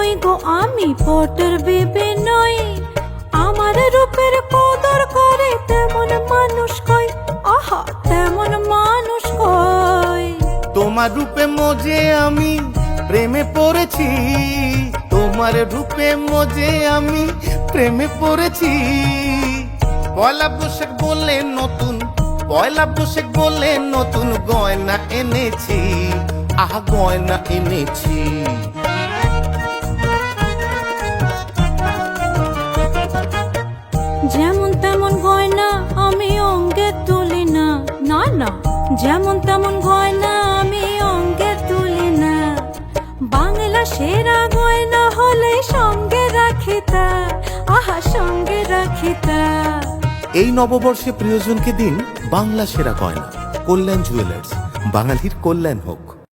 নই গো আমি পটের বিবি নই, আমার রূপের কদর করে তেমন মানুষ কয়, আহা তেমন মানুষ কয়। তোমার রূপে মজে আমি প্রেমে পড়েছি, তোমার রূপে মজে আমি প্রেমে পড়েছি। পয়লা বৈশাখ বলে নতুন, পয়লা বৈশাখ বলে নতুন গয়না এনেছি, আহা গয়না এনেছি। যেমন তেমন গয়না আমি অঙ্গে তুলি না, না না যেমন তেমন গয়না আমি অঙ্গে তুলি না। বাংলা সেরা গয়না হলে সঙ্গে রাখি তা, আহা সঙ্গে রাখি তা। এই নববর্ষে প্রিয়জনকে দিন বাংলা সেরা গয়না। কল্যাণ জুয়েলার্স, বাঙালির কল্যাণ হোক।